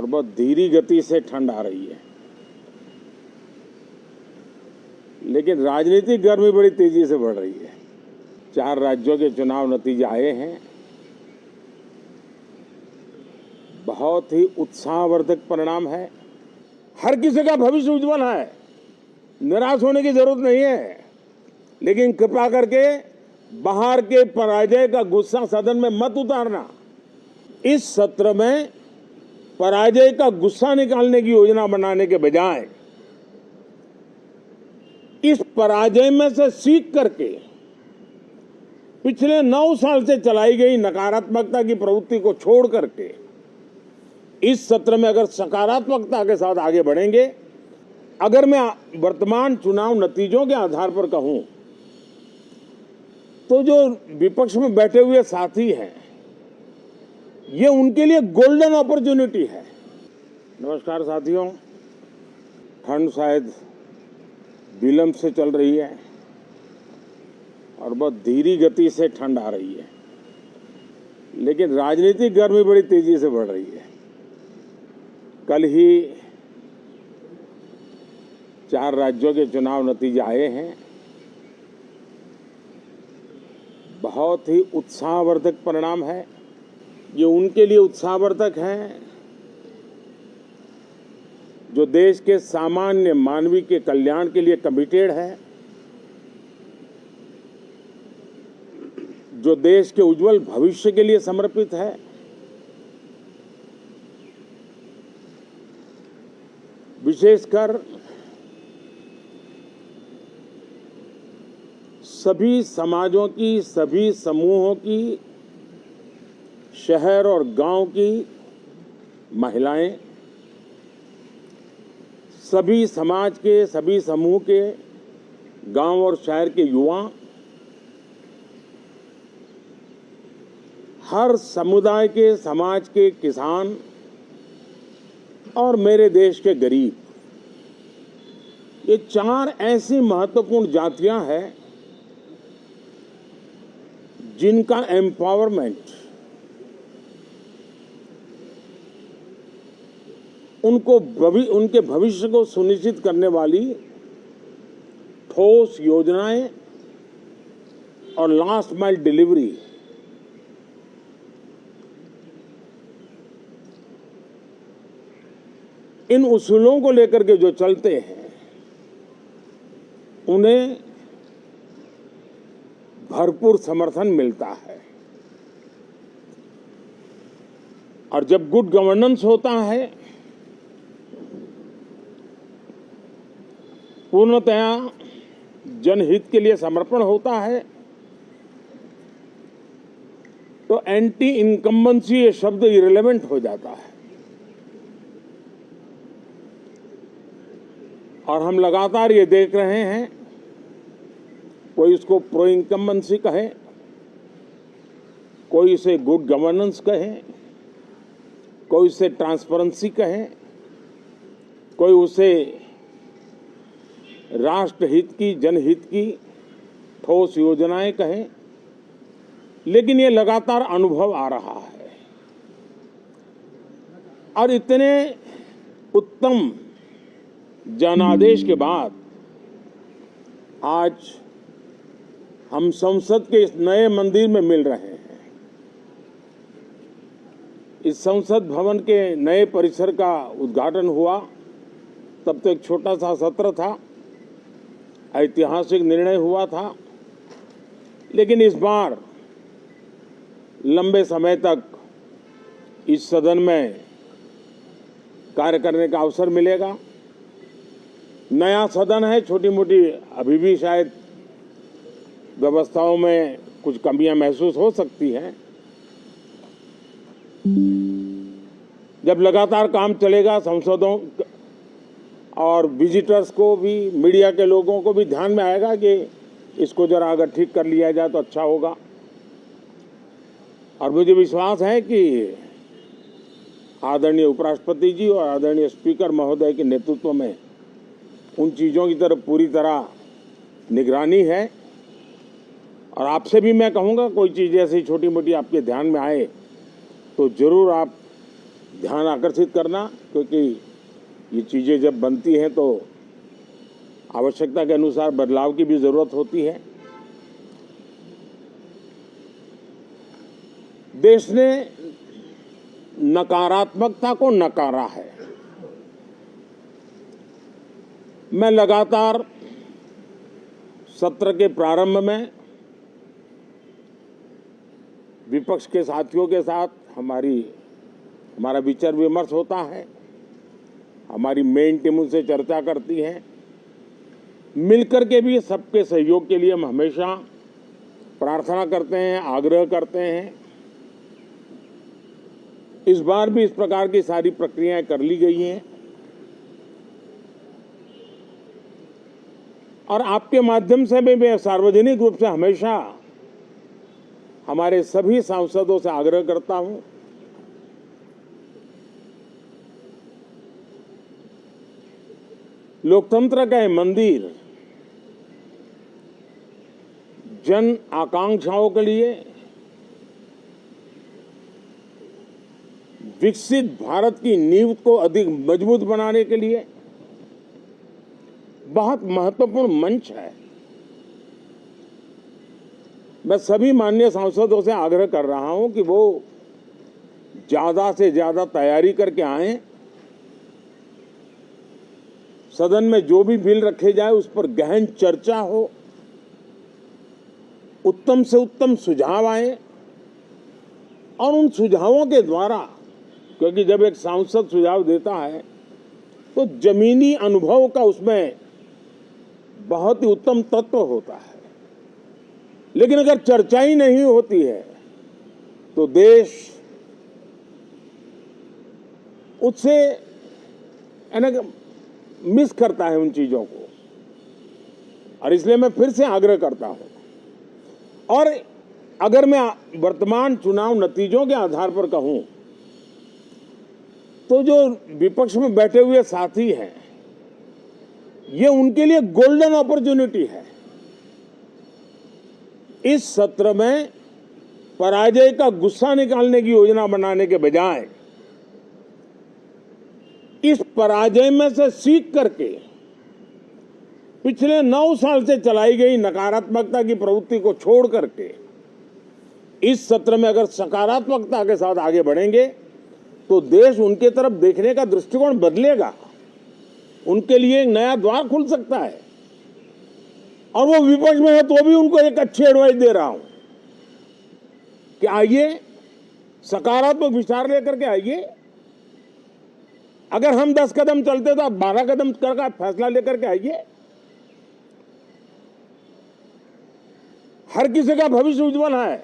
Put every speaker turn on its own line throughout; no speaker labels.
और बहुत धीमी गति से ठंड आ रही है, लेकिन राजनीतिक गर्मी बड़ी तेजी से बढ़ रही है। 4 राज्यों के चुनाव नतीजे आए हैं। बहुत ही उत्साहवर्धक परिणाम है। हर किसी का भविष्य उज्जवल है, निराश होने की जरूरत नहीं है, लेकिन कृपा करके बाहर के पराजय का गुस्सा सदन में मत उतारना। इस सत्र में पराजय का गुस्सा निकालने की योजना बनाने के बजाय इस पराजय में से सीख करके पिछले 9 साल से चलाई गई नकारात्मकता की प्रवृत्ति को छोड़ करके इस सत्र में अगर सकारात्मकता के साथ आगे बढ़ेंगे, अगर मैं वर्तमान चुनाव नतीजों के आधार पर कहूं तो जो विपक्ष में बैठे हुए साथी हैं, ये उनके लिए गोल्डन अपॉर्चुनिटी है। नमस्कार साथियों, ठंड शायद विलंब से चल रही है और बहुत धीमी गति से ठंड आ रही है, लेकिन राजनीतिक गर्मी बड़ी तेजी से बढ़ रही है। कल ही 4 राज्यों के चुनाव नतीजे आए हैं। बहुत ही उत्साहवर्धक परिणाम है। ये उनके लिए उत्साहवर्धक है जो देश के सामान्य मानवी के कल्याण के लिए कमिटेड है, जो देश के उज्जवल भविष्य के लिए समर्पित है, विशेषकर सभी समाजों की, सभी समूहों की, शहर और गांव की महिलाएं, सभी समाज के, सभी समूह के, गांव और शहर के युवा, हर समुदाय के, समाज के किसान और मेरे देश के गरीब, ये 4 ऐसी महत्वपूर्ण जातियां हैं जिनका एम्पावरमेंट, उनके भविष्य को सुनिश्चित करने वाली ठोस योजनाएं और लास्ट माइल डिलीवरी, इन उसूलों को लेकर के जो चलते हैं उन्हें भरपूर समर्थन मिलता है। और जब गुड गवर्नेंस होता है, पूर्णतया जनहित के लिए समर्पण होता है, तो एंटी इनकम्बेंसी ये शब्द इरेलेवेंट हो जाता है। और हम लगातार ये देख रहे हैं, कोई इसको प्रो इनकम्बेंसी कहे, कोई इसे गुड गवर्नेंस कहे, कोई इसे ट्रांसपेरेंसी कहे, कोई उसे राष्ट्रहित की, जनहित की ठोस योजनाएं कहें, लेकिन ये लगातार अनुभव आ रहा है। और इतने उत्तम जनादेश के बाद आज हम संसद के इस नए मंदिर में मिल रहे हैं। इस संसद भवन के नए परिसर का उद्घाटन हुआ, तब तो एक छोटा सा सत्र था, ऐतिहासिक निर्णय हुआ था, लेकिन इस बार लंबे समय तक इस सदन में कार्य करने का अवसर मिलेगा। नया सदन है, छोटी मोटी अभी भी शायद व्यवस्थाओं में कुछ कमियां महसूस हो सकती हैं। जब लगातार काम चलेगा, सांसदों और विजिटर्स को भी, मीडिया के लोगों को भी ध्यान में आएगा कि इसको जरा अगर ठीक कर लिया जाए तो अच्छा होगा। और मुझे विश्वास है कि आदरणीय उपराष्ट्रपति जी और आदरणीय स्पीकर महोदय के नेतृत्व में उन चीज़ों की तरफ पूरी तरह निगरानी है। और आपसे भी मैं कहूँगा, कोई चीज़ ऐसी छोटी मोटी आपके ध्यान में आए तो ज़रूर आप ध्यान आकर्षित करना, क्योंकि ये चीज़ें जब बनती हैं तो आवश्यकता के अनुसार बदलाव की भी जरूरत होती है। देश ने नकारात्मकता को नकारा है। मैं लगातार सत्र के प्रारंभ में विपक्ष के साथियों के साथ हमारा विचार विमर्श होता है, हमारी मेन टीम उनसे चर्चा करती है। मिलकर के भी सबके सहयोग के लिए हम हमेशा प्रार्थना करते हैं, आग्रह करते हैं। इस बार भी इस प्रकार की सारी प्रक्रियाएं कर ली गई हैं और आपके माध्यम से भी मैं सार्वजनिक रूप से हमेशा हमारे सभी सांसदों से आग्रह करता हूं, लोकतंत्र का ये मंदिर जन आकांक्षाओं के लिए, विकसित भारत की नींव को अधिक मजबूत बनाने के लिए बहुत महत्वपूर्ण मंच है। मैं सभी माननीय सांसदों से आग्रह कर रहा हूं कि वो ज्यादा से ज्यादा तैयारी करके आएं। सदन में जो भी बिल रखे जाए उस पर गहन चर्चा हो, उत्तम से उत्तम सुझाव आए और उन सुझावों के द्वारा, क्योंकि जब एक सांसद सुझाव देता है तो जमीनी अनुभव का उसमें बहुत ही उत्तम तत्व होता है, लेकिन अगर चर्चा ही नहीं होती है तो देश उससे मिस करता है उन चीजों को। और इसलिए मैं फिर से आग्रह करता हूं, और अगर मैं वर्तमान चुनाव नतीजों के आधार पर कहूं तो जो विपक्ष में बैठे हुए साथी हैं, ये उनके लिए गोल्डन अपॉर्चुनिटी है। इस सत्र में पराजय का गुस्सा निकालने की योजना बनाने के बजाय इस पराजय में से सीख करके पिछले 9 साल से चलाई गई नकारात्मकता की प्रवृत्ति को छोड़ करके इस सत्र में अगर सकारात्मकता के साथ आगे बढ़ेंगे तो देश उनके तरफ देखने का दृष्टिकोण बदलेगा, उनके लिए एक नया द्वार खुल सकता है। और वो विपक्ष में है तो भी उनको एक अच्छी एडवाइस दे रहा हूं कि आइए, सकारात्मक विचार लेकर के आइए। अगर हम 10 कदम चलते तो आप 12 कदम करके फैसला लेकर के आइए। हर किसी का भविष्य उज्जवल है,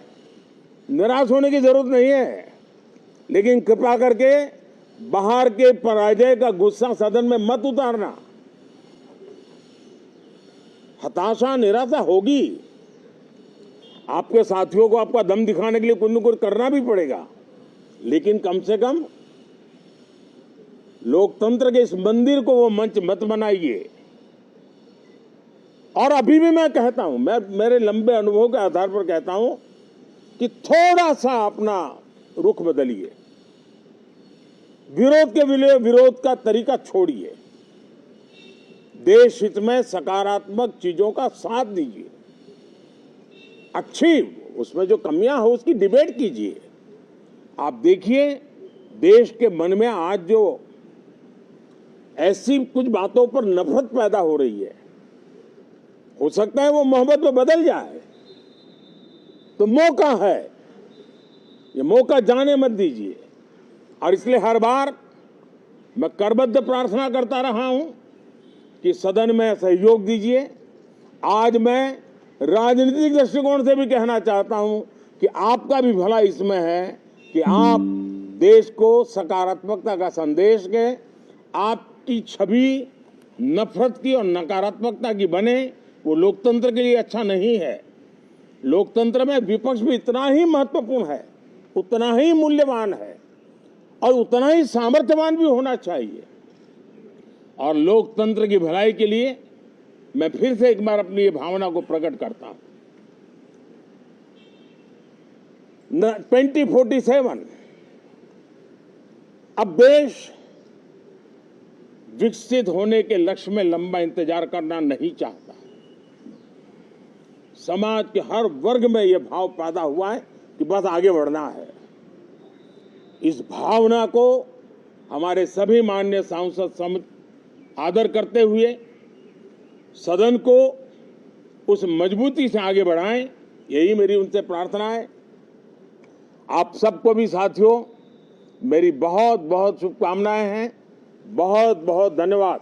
निराश होने की जरूरत नहीं है, लेकिन कृपा करके बाहर के पराजय का गुस्सा सदन में मत उतारना। हताशा, निराशा होगी, आपके साथियों को आपका दम दिखाने के लिए कुछ न कुछ करना भी पड़ेगा, लेकिन कम से कम लोकतंत्र के इस मंदिर को वो मंच मत बनाइए। और अभी भी मैं कहता हूं, मैं मेरे लंबे अनुभव के आधार पर कहता हूं कि थोड़ा सा अपना रुख बदलिए, विरोध के लिए विरोध का तरीका छोड़िए, देश हित में सकारात्मक चीजों का साथ दीजिए, अच्छी उसमें जो कमियां हो उसकी डिबेट कीजिए। आप देखिए देश के मन में आज जो ऐसी कुछ बातों पर नफरत पैदा हो रही है, हो सकता है वो मोहब्बत में बदल जाए, तो मौका है, ये मौका जाने मत दीजिए। और इसलिए हर बार मैं करबद्ध प्रार्थना करता रहा हूं कि सदन में सहयोग दीजिए। आज मैं राजनीतिक दृष्टिकोण से भी कहना चाहता हूं कि आपका भी भला इसमें है कि आप देश को सकारात्मकता का संदेश दें, आपकी छवि नफरत की और नकारात्मकता की बने, वो लोकतंत्र के लिए अच्छा नहीं है। लोकतंत्र में विपक्ष भी इतना ही महत्वपूर्ण है, उतना ही मूल्यवान है और उतना ही सामर्थ्यवान भी होना चाहिए। और लोकतंत्र की भलाई के लिए मैं फिर से एक बार अपनी ये भावना को प्रकट करता हूं। 2047 अब देश विकसित होने के लक्ष्य में लंबा इंतजार करना नहीं चाहता। समाज के हर वर्ग में यह भाव पैदा हुआ है कि बस आगे बढ़ना है। इस भावना को हमारे सभी माननीय सांसद आदर करते हुए सदन को उस मजबूती से आगे बढ़ाएं, यही मेरी उनसे प्रार्थना है। आप सबको भी साथियों मेरी बहुत बहुत शुभकामनाएं हैं। बहुत बहुत धन्यवाद।